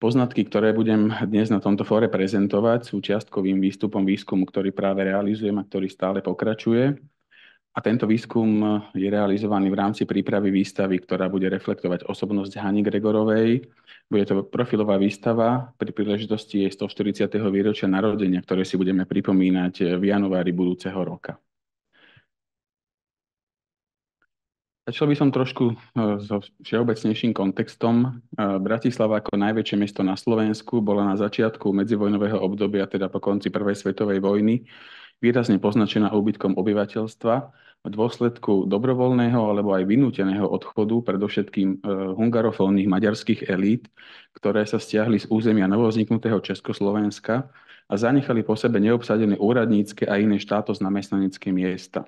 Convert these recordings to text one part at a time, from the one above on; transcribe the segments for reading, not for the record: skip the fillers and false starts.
Poznatky, ktoré budem dnes na tomto fóre prezentovať, sú čiastkovým výstupom výskumu, ktorý práve realizujem a ktorý stále pokračuje. A tento výskum je realizovaný v rámci prípravy výstavy, ktorá bude reflektovať osobnosť Hany Gregorovej. Bude to profilová výstava pri príležitosti jej 140. výročia narodenia, ktoré si budeme pripomínať v januári budúceho roka. Začal by som trošku so všeobecnejším kontextom. Bratislava ako najväčšie mesto na Slovensku bola na začiatku medzivojnového obdobia, teda po konci Prvej svetovej vojny, výrazne poznačená úbytkom obyvateľstva v dôsledku dobrovoľného alebo aj vynúteného odchodu predovšetkým hungarofónnych maďarských elít, ktoré sa stiahli z územia novovzniknutého Československa a zanechali po sebe neobsadené úradnícke a iné štátno-zamestnanecké miesta.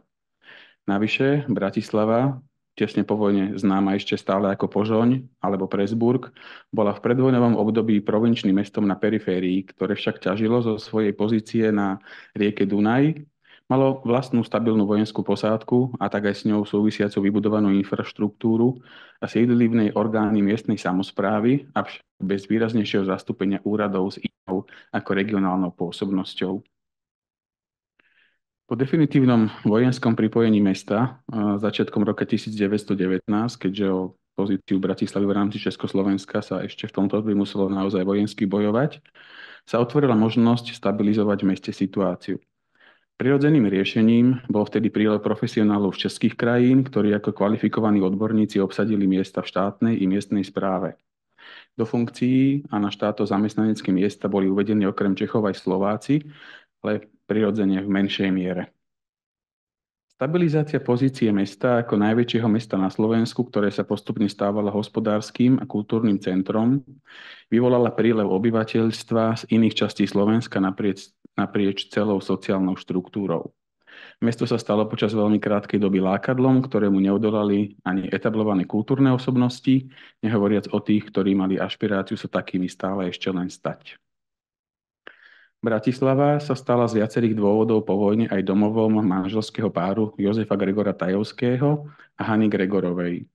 Navyše Bratislava, tesne po vojne známa ešte stále ako Požoň alebo Presburg, bola v predvojnovom období provinčným mestom na periférii, ktoré však ťažilo zo svojej pozície na rieke Dunaj, malo vlastnú stabilnú vojenskú posádku a tak aj s ňou súvisiacu vybudovanú infraštruktúru a sídlili v nej orgány miestnej samosprávy, avšak bez výraznejšieho zastúpenia úradov s inou ako regionálnou pôsobnosťou. Po definitívnom vojenskom pripojení mesta začiatkom roka 1919, keďže o pozíciu Bratislavy v rámci Československa sa ešte v tomto období muselo naozaj vojensky bojovať, sa otvorila možnosť stabilizovať v meste situáciu. Prirodzeným riešením bol vtedy prílev profesionálov z českých krajín, ktorí ako kvalifikovaní odborníci obsadili miesta v štátnej i miestnej správe. Do funkcií a na štátno-zamestnanecké miesta boli uvedení okrem Čechov aj Slováci, ale prirodzene v menšej miere. Stabilizácia pozície mesta ako najväčšieho mesta na Slovensku, ktoré sa postupne stávalo hospodárskym a kultúrnym centrom, vyvolala prílev obyvateľstva z iných častí Slovenska naprieč celou sociálnou štruktúrou. Mesto sa stalo počas veľmi krátkej doby lákadlom, ktorému neodolali ani etablované kultúrne osobnosti, nehovoriac o tých, ktorí mali ašpiráciu sa takými stále ešte len stať. Bratislava sa stala z viacerých dôvodov po vojne aj domovom manželského páru Jozefa Gregora Tajovského a Hany Gregorovej.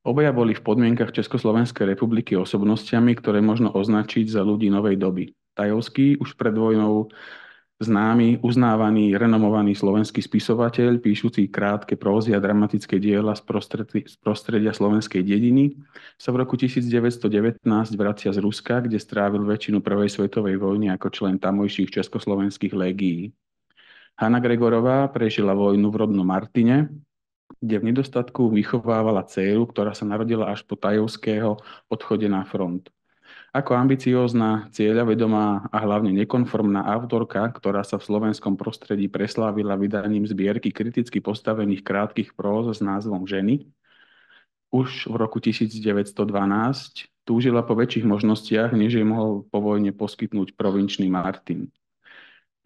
Obaja boli v podmienkach Československej republiky osobnostiami, ktoré možno označiť za ľudí novej doby. Tajovský už pred vojnou známy, uznávaný, renomovaný slovenský spisovateľ, píšuci krátke prózy a dramatické diela z prostredia slovenskej dediny, sa v roku 1919 vracia z Ruska, kde strávil väčšinu Prvej svetovej vojny ako člen tamojších československých légií. Hana Gregorová prežila vojnu v rodnom Martine, kde v nedostatku vychovávala dcéru, ktorá sa narodila až po Tajovského odchode na front. Ako ambiciózna, cieľavedomá a hlavne nekonformná autorka, ktorá sa v slovenskom prostredí preslávila vydaním zbierky kriticky postavených krátkych próz s názvom Ženy, už v roku 1912 túžila po väčších možnostiach, než jej mohol po vojne poskytnúť provinčný Martin.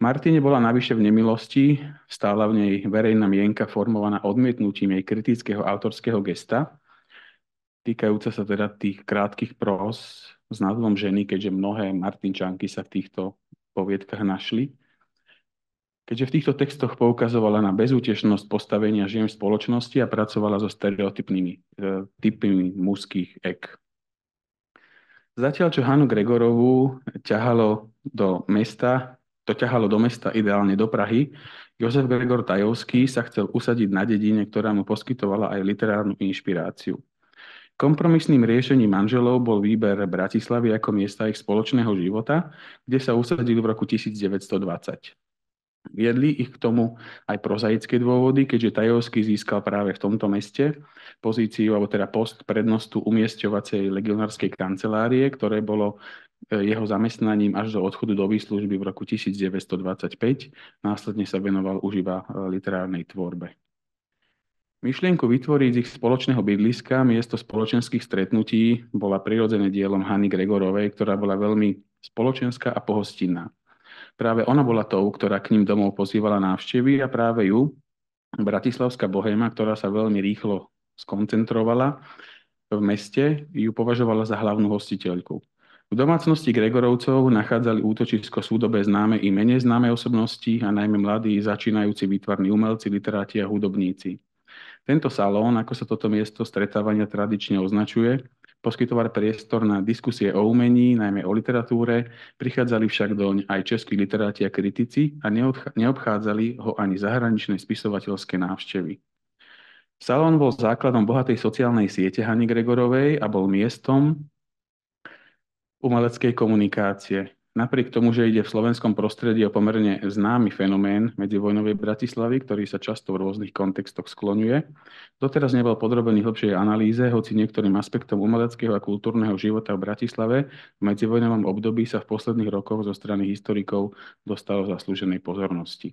Martine bola navyše v nemilosti, stála v nej verejná mienka formovaná odmietnutím jej kritického autorského gesta, týkajúca sa teda tých krátkych próz s názvom Ženy, keďže mnohé Martinčanky sa v týchto poviedkach našli. Keďže v týchto textoch poukazovala na bezútešnosť postavenia žien v spoločnosti a pracovala so stereotypnými typmi mužských ek. Zatiaľ, čo Hanu Gregorovú ťahalo do mesta ideálne do Prahy, Jozef Gregor Tajovský sa chcel usadiť na dedine, ktorá mu poskytovala aj literárnu inšpiráciu. Kompromisným riešením manželov bol výber Bratislavy ako miesta ich spoločného života, kde sa usadili v roku 1920. Viedli ich k tomu aj prozaické dôvody, keďže Tajovský získal práve v tomto meste pozíciu, alebo teda post prednostu umiestňovacej legionárskej kancelárie, ktoré bolo jeho zamestnaním až do odchodu do výslužby v roku 1925. Následne sa venoval už iba literárnej tvorbe. Myšlienku vytvoriť z ich spoločného bydliska miesto spoločenských stretnutí bola prirodzené dielom Hany Gregorovej, ktorá bola veľmi spoločenská a pohostinná. Práve ona bola tou, ktorá k ním domov pozývala návštevy a práve ju, bratislavská bohéma, ktorá sa veľmi rýchlo skoncentrovala v meste, ju považovala za hlavnú hostiteľku. V domácnosti Gregorovcov nachádzali útočisko súdobe známe i menej známe osobnosti a najmä mladí začínajúci výtvarní umelci, literáti a hudobníci. Tento salón, ako sa toto miesto stretávania tradične označuje, poskytovať priestor na diskusie o umení, najmä o literatúre, prichádzali však doň aj českí literáti a kritici a neobchádzali ho ani zahraničné spisovateľské návštevy. Salón bol základom bohatej sociálnej siete Hany Gregorovej a bol miestom umeleckej komunikácie. Napriek tomu, že ide v slovenskom prostredí o pomerne známy fenomén medzivojnovej Bratislavy, ktorý sa často v rôznych kontextoch skloňuje, doteraz nebol podrobený hlbšej analýze, hoci niektorým aspektom umeleckého a kultúrneho života v Bratislave v medzivojnovom období sa v posledných rokoch zo strany historikov dostalo zaslúženej pozornosti.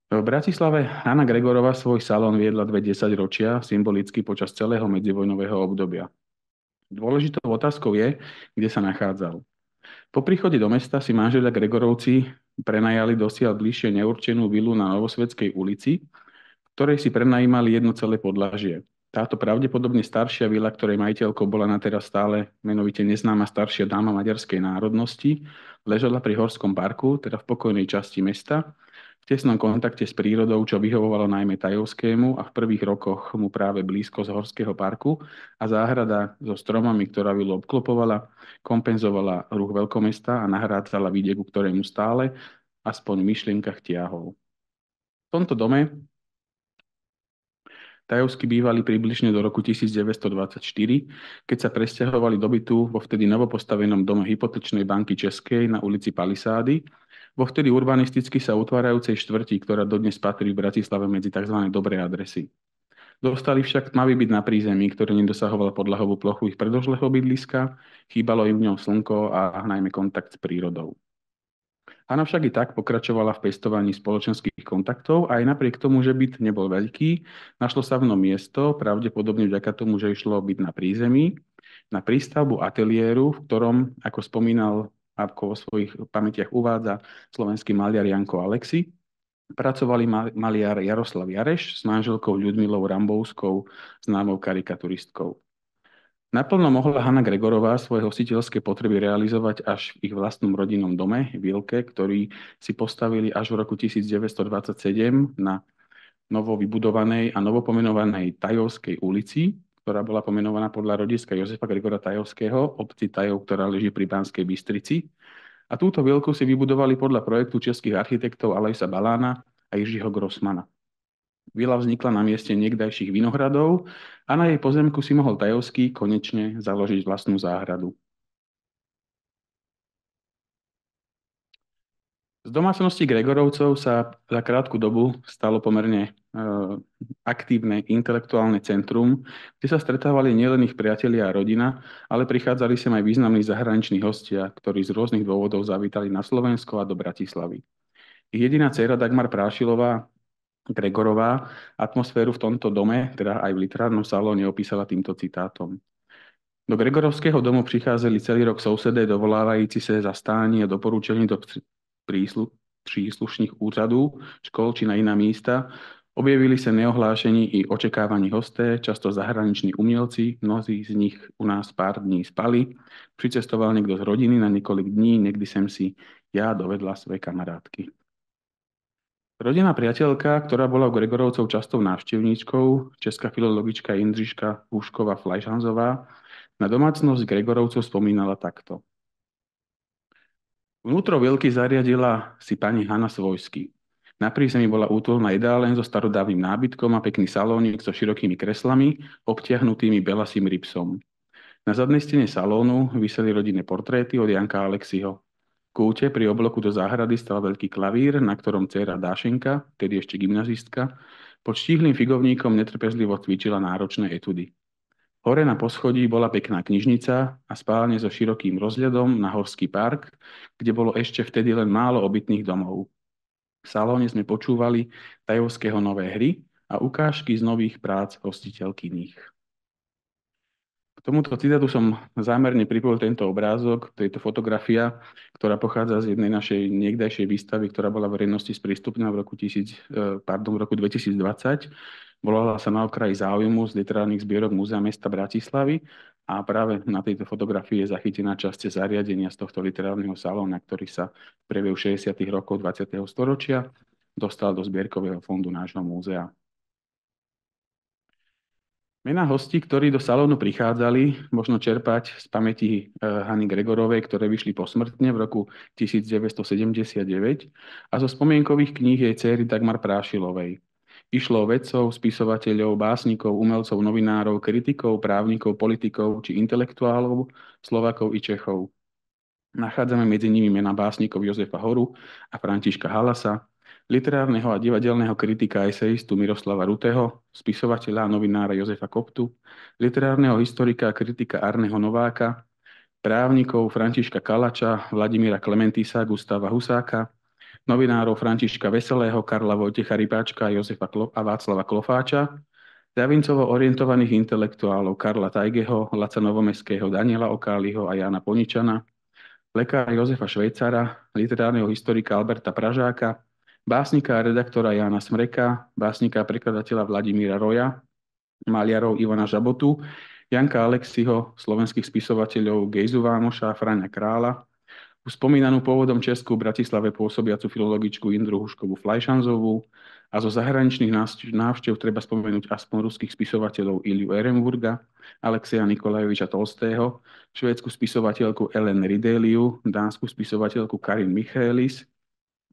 V Bratislave Hana Gregorová svoj salón viedla 20 ročia, symbolicky počas celého medzivojnového obdobia. Dôležitou otázkou je, kde sa nachádzal. Po príchode do mesta si manželia Gregorovci prenajali dosiaľ bližšie neurčenú vilu na Novosvedskej ulici, ktorej si prenajímali jedno celé podlažie. Táto pravdepodobne staršia vila, ktorej majiteľkou bola na teraz stále menovite neznáma staršia dáma maďarskej národnosti, ležala pri Horskom parku, teda v pokojnej časti mesta, v tesnom kontakte s prírodou, čo vyhovovalo najmä Tajovskému a v prvých rokoch mu práve blízko z Horského parku a záhrada so stromami, ktorá vilu obklopovala, kompenzovala ruch veľkomesta a nahrádzala vidieku, ktorému stále aspoň v myšlienkach tiahol. V tomto dome Tajovskí bývali približne do roku 1924, keď sa presťahovali do bytu vo vtedy novopostavenom dome Hypotečnej banky Českej na ulici Palisády, vo vtedy urbanisticky sa utvárajúcej štvrti, ktorá dodnes patrí v Bratislave medzi tzv. Dobré adresy. Dostali však tmavý byt na prízemí, ktorý nedosahoval podlahovú plochu ich predošlého bydliska, chýbalo im v ňom slnko a najmä kontakt s prírodou. Hana však i tak pokračovala v pestovaní spoločenských kontaktov a aj napriek tomu, že byt nebol veľký, našlo sa v ňom miesto, pravdepodobne vďaka tomu, že išlo byt na prízemí, na prístavbu ateliéru, v ktorom, ako spomínal, ako vo svojich pamätiach uvádza slovenský maliar Janko Alexi, pracovali maliar Jaroslav Jareš s manželkou Ľudmilou Rambovskou, známou karikaturistkou. Naplno mohla Hana Gregorová svoje hostiteľské potreby realizovať až v ich vlastnom rodinnom dome, Vilke, ktorý si postavili až v roku 1927 na novo vybudovanej a novopomenovanej Tajovskej ulici, ktorá bola pomenovaná podľa rodiska Jozefa Gregora Tajovského, obci Tajov, ktorá leží pri Banskej Bystrici. A túto vilku si vybudovali podľa projektu českých architektov Alojsa Balána a Jiřího Grossmana. Vila vznikla na mieste niekdajších vinohradov a na jej pozemku si mohol Tajovský konečne založiť vlastnú záhradu. Z domácnosti Gregorovcov sa za krátku dobu stalo pomerne aktívne intelektuálne centrum, kde sa stretávali nielen ich priatelia a rodina, ale prichádzali sem aj významní zahraniční hostia, ktorí z rôznych dôvodov zavítali na Slovensko a do Bratislavy. Ich jediná dcéra Dagmar Prášilová Gregorová atmosféru v tomto dome, teda aj v literárnom salóne, opísala týmto citátom. Do Gregorovského domu prichádzali celý rok sousedé dovolávajíci se zastání a doporučení do príslušných úřadů, škol či na iná místa. Objevili sa neohlášení i očekávaní hosté, často zahraniční umělci, mnozí z nich u nás pár dní spali. Přicestoval niekto z rodiny na niekoľko dní, niekdy sem si ja dovedla svoje kamarátky. Rodinná priateľka, ktorá bola u Gregorovcov častou návštevníčkou, česká filologička Jindřiška Púšková-Flajšanzová, na domácnosť Gregorovcov spomínala takto. Vnútro vilky zariadila si pani Hana Svojsky. Na prízemí bola útulná jedáleň so starodávnym nábytkom a pekný salónik so širokými kreslami, obtiahnutými belasým ripsom. Na zadnej stene salónu viseli rodinné portréty od Janka Alexiho. V kúte pri obloku do záhrady stal veľký klavír, na ktorom dcéra Dášenka, tedy ešte gymnazistka, pod štíhlým figovníkom netrpezlivo cvičila náročné etudy. Hore na poschodí bola pekná knižnica a spálne so širokým rozhľadom na Horský park, kde bolo ešte vtedy len málo obytných domov. V salóne sme počúvali Tajovského nové hry a ukážky z nových prác hostiteľkyných. K tomuto citátu som zámerne pripojil tento obrázok, to je to fotografia, ktorá pochádza z jednej našej niekdajšej výstavy, ktorá bola verejnosti sprístupnená v roku 2020. Volala sa Na okraji záujmu z literárnych zbierok Múzea mesta Bratislavy a práve na tejto fotografii je zachytená časť zariadenia z tohto literárneho salóna, ktorý sa v priebehu 60. rokov 20. storočia dostal do zbierkového fondu nášho múzea. Mená hostí, ktorí do salónu prichádzali, možno čerpať z pamäti Hany Gregorovej, ktoré vyšli posmrtne v roku 1979 a zo spomienkových kníh jej dcéry Dagmar Prášilovej. Išlo o vedcov, spisovateľov, básnikov, umelcov, novinárov, kritikov, právnikov, politikov či intelektuálov, Slovákov i Čechov. Nachádzame medzi nimi mená básnikov Jozefa Horu a Františka Halasa, literárneho a divadelného kritika a esejistu Miroslava Rutého, spisovateľa a novinára Jozefa Koptu, literárneho historika a kritika Arneho Nováka, právnikov Františka Kalača, Vladimíra Klementisa, Gustava Husáka, novinárov Františka Veselého, Karla Vojtecha Rybáčka, a Václava Klofáča, ľavincovo orientovaných intelektuálov Karla Tajgeho, Laca Novomeského, Daniela Okáliho a Jána Poničana, lekára Jozefa Švejcara, literárneho historika Alberta Pražáka, básnika a redaktora Jána Smreka, básnika a prekladateľa Vladimíra Roja, maliarov Ivana Žabotu, Janka Alexiho, slovenských spisovateľov Gejzu Vámoša, Fráňa Krála, už spomínanú pôvodom Česku v Bratislave pôsobiacu filologičku Indru Huškovú Flajšanzovú a zo zahraničných návštev treba spomenúť aspoň ruských spisovateľov Iliu Ehrenburga, Alexeja Nikolajeviča Tolstého, švédsku spisovateľku Ellen Rideliu, dánsku spisovateľku Karin Michaelis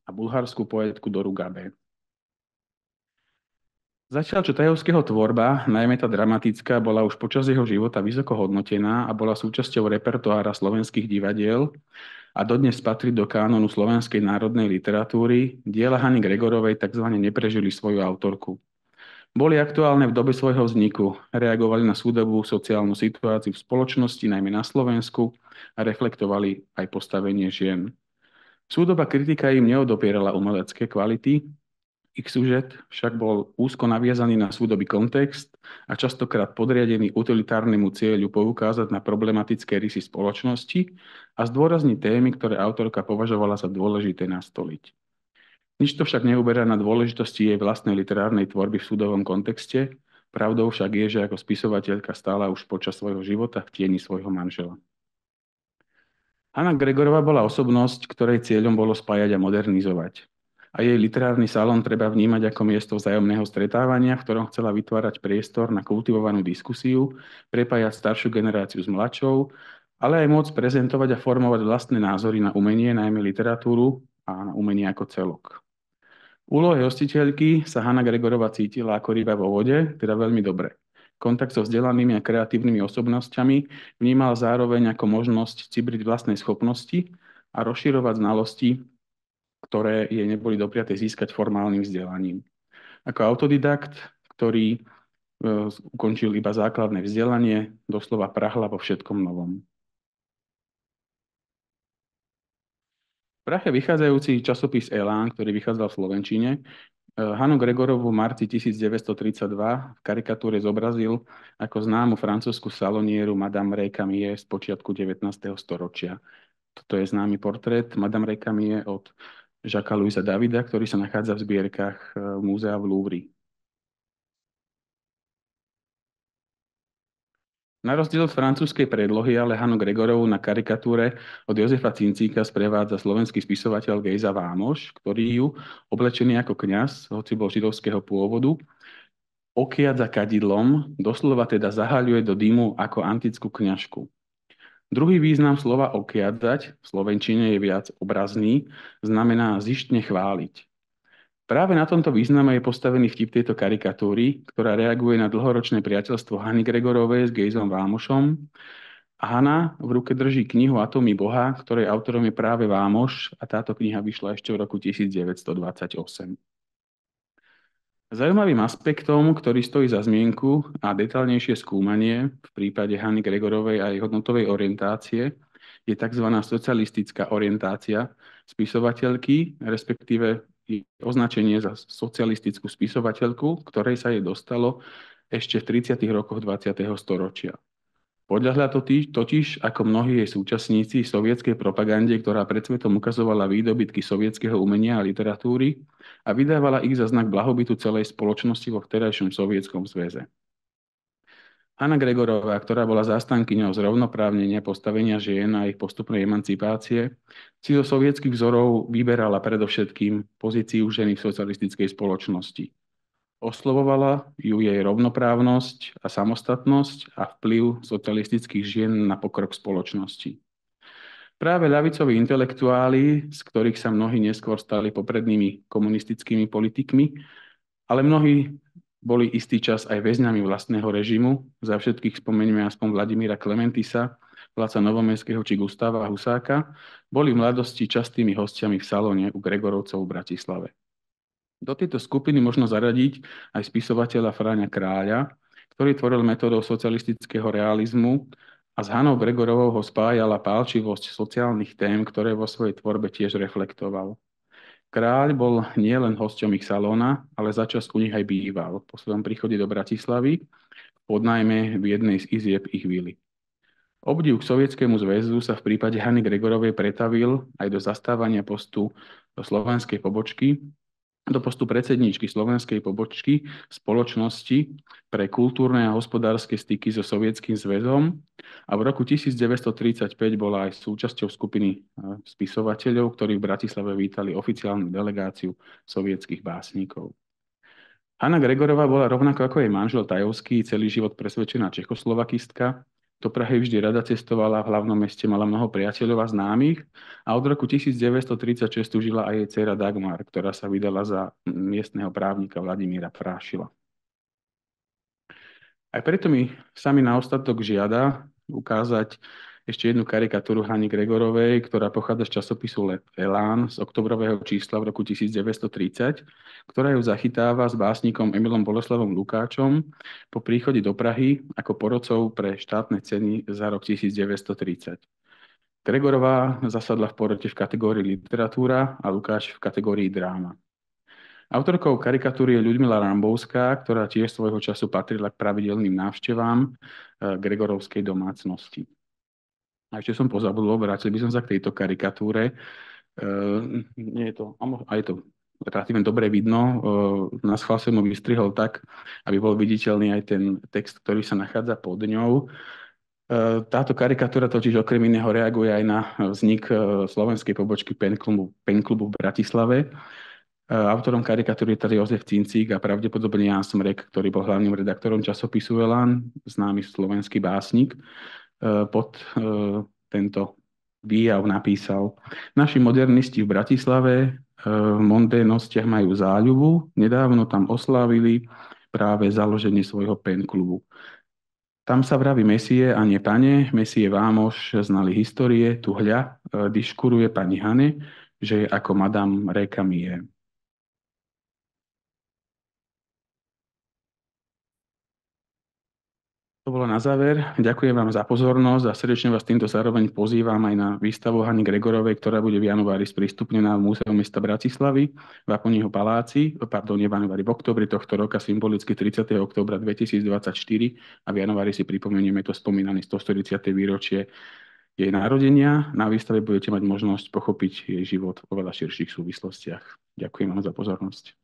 a bulharskú poetku Doru Gabé. Zatiaľ, čo Tajovského tvorba, najmä tá dramatická, bola už počas jeho života vysoko hodnotená a bola súčasťou repertoára slovenských divadiel a dodnes patrí do kánonu slovenskej národnej literatúry, diela Hany Gregorovej tzv. Neprežili svoju autorku. Boli aktuálne v dobe svojho vzniku, reagovali na súdobú sociálnu situáciu v spoločnosti, najmä na Slovensku, a reflektovali aj postavenie žien. Súdoba kritika im neodopierala umelecké kvality, ich sužet však bol úzko naviazaný na súdobý kontext a častokrát podriadený utilitárnemu cieľu poukázať na problematické rysy spoločnosti a zdôrazniť témy, ktoré autorka považovala za dôležité nastoliť. Nič to však neuberá na dôležitosti jej vlastnej literárnej tvorby v súdovom kontexte, pravdou však je, že ako spisovateľka stála už počas svojho života v tieni svojho manžela. Hana Gregorová bola osobnosť, ktorej cieľom bolo spájať a modernizovať. A jej literárny salón treba vnímať ako miesto vzájomného stretávania, v ktorom chcela vytvárať priestor na kultivovanú diskusiu, prepájať staršiu generáciu s mladšou, ale aj môcť prezentovať a formovať vlastné názory na umenie, najmä literatúru a na umenie ako celok. Úlohe hostiteľky sa Hana Gregorová cítila ako ryba vo vode, teda veľmi dobre. Kontakt so vzdelanými a kreatívnymi osobnosťami vnímal zároveň ako možnosť cibriť vlastnej schopnosti a rozširovať znalosti, ktoré jej neboli dopriaté získať formálnym vzdelaním. Ako autodidakt, ktorý ukončil iba základné vzdelanie, doslova prahla vo všetkom novom. V Prahe vychádzajúci časopis Elán, ktorý vychádzal v slovenčine, Hanu Gregorovú v marci 1932 v karikatúre zobrazil ako známu francúzsku salonieru Madame Récamier z počiatku 19. storočia. Toto je známy portrét Madame Récamier od Jacques Louisa Davida, ktorý sa nachádza v zbierkach múzea v Louvre. Na rozdiel od francúzskej predlohy, ale Hanu Gregorovú na karikatúre od Jozefa Cincíka sprevádza slovenský spisovateľ Gejza Vámoš, ktorý ju, oblečený ako kňaz, hoci bol židovského pôvodu, okiadza kadidlom, doslova teda zahaľuje do dymu ako antickú kňažku. Druhý význam slova okiadzať v slovenčine je viac obrazný, znamená zištne chváliť. Práve na tomto význame je postavený vtip tejto karikatúry, ktorá reaguje na dlhoročné priateľstvo Hany Gregorovej s Gejzom Vámošom. A Hana v ruke drží knihu Atómy Boha, ktorej autorom je práve Vámoš a táto kniha vyšla ešte v roku 1928. Zaujímavým aspektom, ktorý stojí za zmienku a detailnejšie skúmanie v prípade Hany Gregorovej a jej hodnotovej orientácie je tzv. Socialistická orientácia spisovateľky, respektíve označenie za socialistickú spisovateľku, ktorej sa jej dostalo ešte v 30. rokoch 20. storočia. Podľahla totiž, ako mnohí jej súčasníci, sovietskej propagande, ktorá pred svetom ukazovala výdobytky sovietskeho umenia a literatúry a vydávala ich za znak blahobytu celej spoločnosti vo vtedajšom Sovietskom zväze. Hana Gregorová, ktorá bola zástankyňou zrovnoprávnenia postavenia žien a ich postupnej emancipácie, si zo sovietských vzorov vyberala predovšetkým pozíciu ženy v socialistickej spoločnosti. Oslovovala ju jej rovnoprávnosť a samostatnosť a vplyv socialistických žien na pokrok spoločnosti. Práve ľavicoví intelektuáli, z ktorých sa mnohí neskôr stali poprednými komunistickými politikmi, ale mnohí boli istý čas aj väzňami vlastného režimu. Za všetkých spomeňme aspoň Vladimíra Klementisa, Placa Novomestského či Gustáva Husáka, boli v mladosti častými hostiami v salóne u Gregorovcov v Bratislave. Do tejto skupiny možno zaradiť aj spisovateľa Fráňa Kráľa, ktorý tvoril metódou socialistického realizmu a s Hanou Gregorovou ho spájala pálčivosť sociálnych tém, ktoré vo svojej tvorbe tiež reflektoval. Kráľ bol nielen hosťom ich salóna, ale začas u nich aj býval. Po svojom príchode do Bratislavy podnajme v jednej z izieb ich vily. Obdiv k Sovietskému zväzu sa v prípade Hany Gregorovej pretavil aj do zastávania postu slovenskej pobočky, do postu predsedníčky slovenskej pobočky spoločnosti pre kultúrne a hospodárske styky so Sovietským zväzom a v roku 1935 bola aj súčasťou skupiny spisovateľov, ktorí v Bratislave vítali oficiálnu delegáciu sovietských básnikov. Hanna Gregorová bola rovnako ako jej manžel Tajovský celý život presvedčená čechoslovakistka. Do Prahy vždy rada cestovala, v hlavnom meste mala mnoho priateľov a známych a od roku 1936 tu žila aj jej dcéra Dagmar, ktorá sa vydala za miestneho právnika Vladimíra Prášila. Aj preto mi sami na ostatok žiada ukázať ešte jednu karikatúru Hany Gregorovej, ktorá pochádza z časopisu Elán z oktobrového čísla v roku 1930, ktorá ju zachytáva s básnikom Emilom Boleslavom Lukáčom po príchode do Prahy ako porodcov pre štátne ceny za rok 1930. Gregorová zasadla v porote v kategórii literatúra a Lukáč v kategórii dráma. Autorkou karikatúry je Ľudmila Rambovská, ktorá tiež svojho času patrila k pravidelným návštevám Gregorovskej domácnosti. A ešte som pozabudol, vrátil by som sa k tejto karikatúre. Nie je to, a je to relatívne dobre vidno. Na schvál som ho vystrihol tak, aby bol viditeľný aj ten text, ktorý sa nachádza pod ňou. Táto karikatúra totiž okrem iného reaguje aj na vznik slovenskej pobočky Pen klubu v Bratislave. Autorom karikatúry je teda Jozef Cincík a pravdepodobne Ján Smrek, ktorý bol hlavným redaktorom časopisu Elán, známy slovenský básnik. Pod tento výjav napísal: Naši modernisti v Bratislave v mondénostiach majú záľubu, nedávno tam oslávili práve založenie svojho pen klubu. Tam sa vraví Mesie a nie pane, Mesie Vámoš znali histórie, tu hľa diškuruje pani Hane, že je ako madame Récamier. To bolo na záver. Ďakujem vám za pozornosť a srdečne vás týmto zároveň pozývam aj na výstavu Hany Gregorovej, ktorá bude v januári sprístupnená v Múzeu mesta Bratislavy v Aponího paláci, v októbri tohto roka, symbolicky 30. októbra 2024 a v januári si pripomenieme to spomínané 140. výročie jej narodenia. Na výstave budete mať možnosť pochopiť jej život v oveľa širších súvislostiach. Ďakujem vám za pozornosť.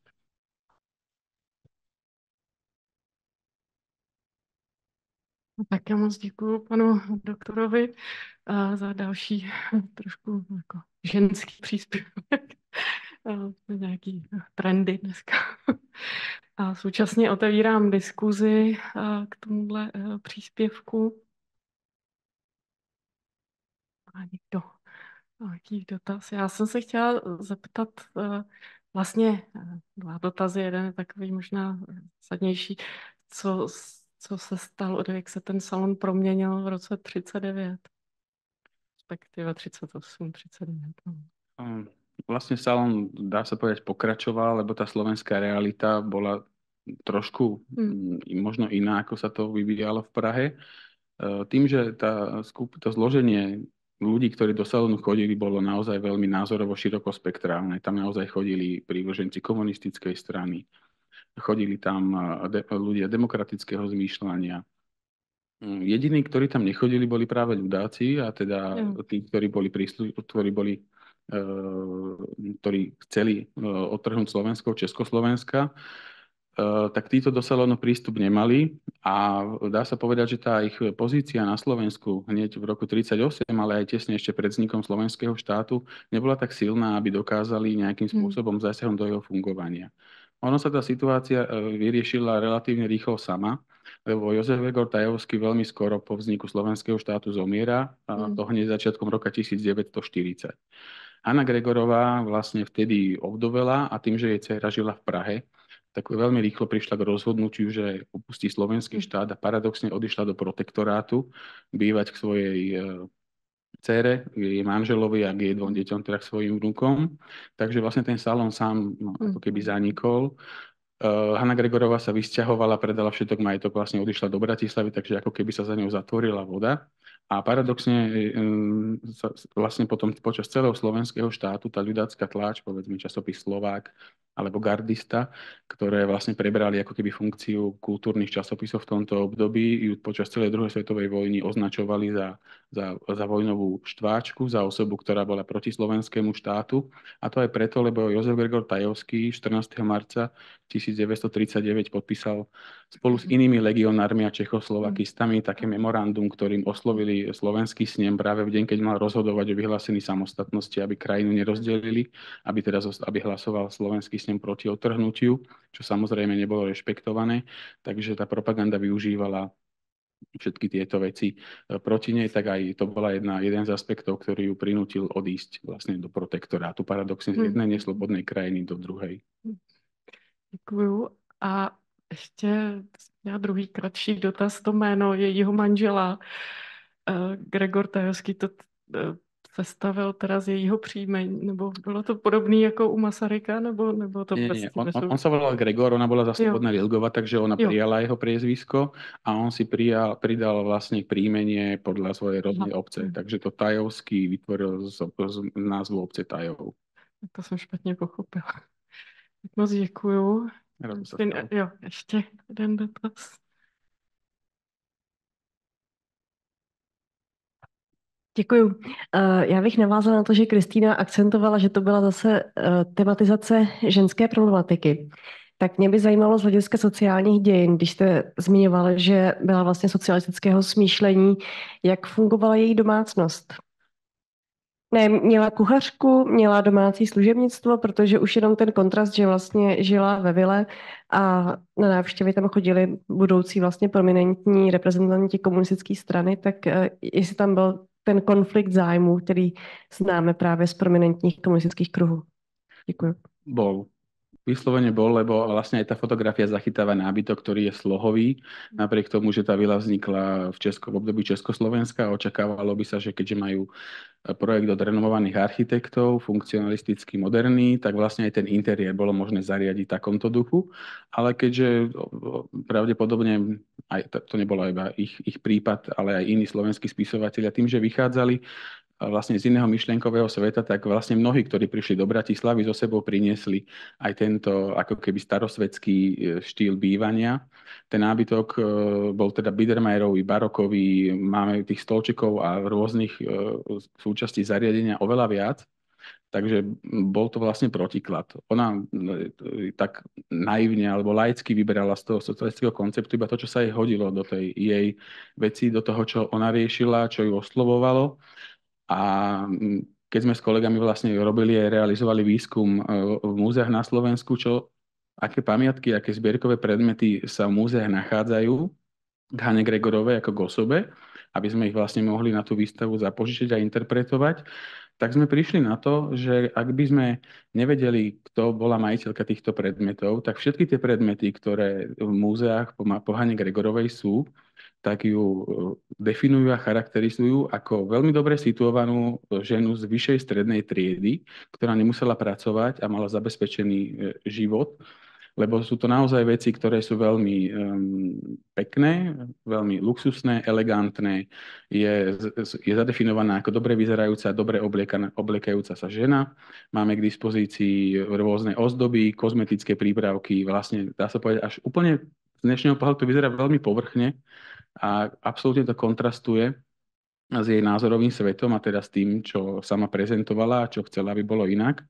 Tak já moc děkuji panu doktorovi za další trošku jako ženský příspěvek. Nějaký trendy dneska. A současně otevírám diskuzi k tomuhle příspěvku. Má někdo nějaký dotaz? Já jsem se chtěla zeptat vlastně dva dotazy. Jeden je takový možná sadnější. Co se stalo, jak se ten salon proměnil v roce 39, respektive 38, 39. No. Vlastne salon, dá sa povedať, pokračoval, lebo tá slovenská realita bola trošku možno iná, ako sa to vyvíjalo v Prahe. Tým, že to zloženie ľudí, ktorí do salónu chodili, bolo naozaj veľmi názorovo širokospektrálne. Tam naozaj chodili prívrženci komunistickej strany, chodili tam ľudia demokratického zmýšľania. Jediní, ktorí tam nechodili, boli práve ľudáci, a teda tí, ktorí chceli odtrhnúť Slovensko od Československa, tak títo do salónu prístup nemali a dá sa povedať, že tá ich pozícia na Slovensku hneď v roku 1938, ale aj tesne ešte pred vznikom slovenského štátu, nebola tak silná, aby dokázali nejakým spôsobom zasiahnuť do jeho fungovania. Ono sa tá situácia vyriešila relatívne rýchlo sama, lebo Jozef Gregor Tajovský veľmi skoro po vzniku slovenského štátu zomiera, a Mm, to hneď začiatkom roka 1940. Hanna Gregorová vlastne vtedy ovdovela a tým, že jej dcéra žila v Prahe, tak veľmi rýchlo prišla k rozhodnutiu, že opustí slovenský mm, štát a paradoxne odišla do protektorátu bývať k svojej dcére, k jej manželovi a k jej dvom mm, deťom, teda k svojim vnúkom. Takže vlastne ten salón sám no, ako mm, keby zanikol. Hanna Gregorová sa vysťahovala, predala všetok majetok, vlastne odišla do Bratislavy, takže ako keby sa za ňou zatvorila voda. A paradoxne vlastne potom počas celého slovenského štátu tá ľudácka tlač, povedzme časopis Slovák alebo Gardista, ktoré vlastne prebrali ako keby funkciu kultúrnych časopisov v tomto období, ju počas celej druhej svetovej vojny označovali za vojnovú štváčku, za osobu, ktorá bola proti slovenskému štátu. A to aj preto, lebo Jozef Gregor Tajovský 14. marca 1939 podpísal spolu s mm, inými legionármi a mm, Čechoslovakistami také memorandum, ktorým oslovili slovenský snem práve v deň, keď mal rozhodovať o vyhlásení samostatnosti, aby krajinu nerozdelili, aby hlasoval slovenský snem proti otrhnutiu, čo samozrejme nebolo rešpektované. Takže tá propaganda využívala všetky tieto veci proti nej, tak aj to bola jeden z aspektov, ktorý ju prinútil odísť vlastne do protektorátu, paradoxne z mm, jednej neslobodnej krajiny do druhej. mm. Děkuju. A ještě já druhý kratší dotaz, to jméno jejího manžela. Gregor Tajovský to sestavil teda z jejího příjmení, nebo bylo to podobné jako u Masaryka, nebo to Nie, vůbec nie, s tím on sa nesouvisí? volal Gregor, ona bola za Jo, Slobodná Rilgova, takže ona jo. prijala jeho priezvisko a on si pridal vlastne príjmenie podľa svojej rodnej Aha. obce. Hm. Takže to Tajovský vytvoril z názvu obce Tajov. Tak to jsem špatně pochopila. Tak moc děkuju. Rád sa stalo. Jo, ještě jeden dotaz. Děkuju. Já bych navázala na to, že Kristýna akcentovala, že to byla zase tematizace ženské problematiky. Tak mě by zajímalo z hlediska sociálních dějin, když jste zmiňovala, že byla vlastně socialistického smýšlení, jak fungovala její domácnost. Ne, měla kuchařku, měla domácí služebnictvo, protože už jenom ten kontrast, že vlastně žila ve vile a na návštěvy tam chodili budoucí vlastně prominentní reprezentanti komunistické strany, tak jestli tam byl ten konflikt zájmů, který známe právě z prominentních komunistických kruhů. Děkuji. Bol. Vyslovene bol, lebo vlastne aj tá fotografia zachytáva nábytok, ktorý je slohový, napriek tomu, že tá vila vznikla v období Československa a očakávalo by sa, že keďže majú projekt od renomovaných architektov, funkcionalisticky moderný, tak vlastne aj ten interiér bolo možné zariadiť v takomto duchu. Ale keďže pravdepodobne aj to nebolo iba ich prípad, ale aj iní slovenskí spisovatelia, tým, že vychádzali vlastne z iného myšlienkového sveta, tak vlastne mnohí, ktorí prišli do Bratislavy, so sebou priniesli aj tento ako keby starosvedský štýl bývania. Ten nábytok bol teda Biedermeierový, barokový, máme tých stolčekov a rôznych súčastí zariadenia oveľa viac. Takže bol to vlastne protiklad. Ona tak naivne alebo laicky vyberala z toho socialistického konceptu iba to, čo sa jej hodilo do tej jej veci, do toho, čo ona riešila, čo ju oslovovalo. A keď sme s kolegami vlastne robili a realizovali výskum v múzeách na Slovensku, aké pamiatky, aké zbierkové predmety sa v múzeách nachádzajú k Hane Gregorovej ako k osobe, aby sme ich vlastne mohli na tú výstavu zapožičať a interpretovať, tak sme prišli na to, že ak by sme nevedeli, kto bola majiteľka týchto predmetov, tak všetky tie predmety, ktoré v múzeách po Hane Gregorovej sú, tak ju definujú a charakterizujú ako veľmi dobre situovanú ženu z vyššej strednej triedy, ktorá nemusela pracovať a mala zabezpečený život, lebo sú to naozaj veci, ktoré sú veľmi pekné, veľmi luxusné, elegantné. Je zadefinovaná ako dobre vyzerajúca, dobre obliekajúca sa žena. Máme k dispozícii rôzne ozdoby, kozmetické prípravky. Vlastne dá sa povedať, až úplne z dnešného pohľadu to vyzerá veľmi povrchne a absolútne to kontrastuje s jej názorovým svetom a teda s tým, čo sama prezentovala a čo chcela, aby bolo inak.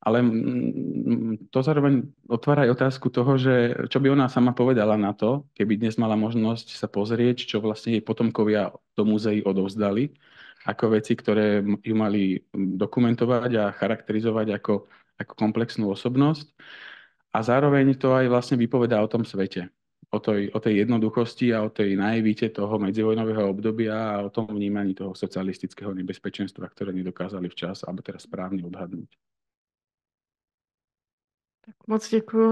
Ale to zároveň otvára aj otázku toho, že čo by ona sama povedala na to, keby dnes mala možnosť sa pozrieť, čo vlastne jej potomkovia do múzeí odovzdali, ako veci, ktoré ju mali dokumentovať a charakterizovať ako komplexnú osobnosť. A zároveň to aj vlastne vypovedá o tom svete, o tej jednoduchosti a o tej naivite toho medzivojnového obdobia a o tom vnímaní toho socialistického nebezpečenstva, ktoré nedokázali včas alebo teraz správne odhadnúť. Tak moc děkuji.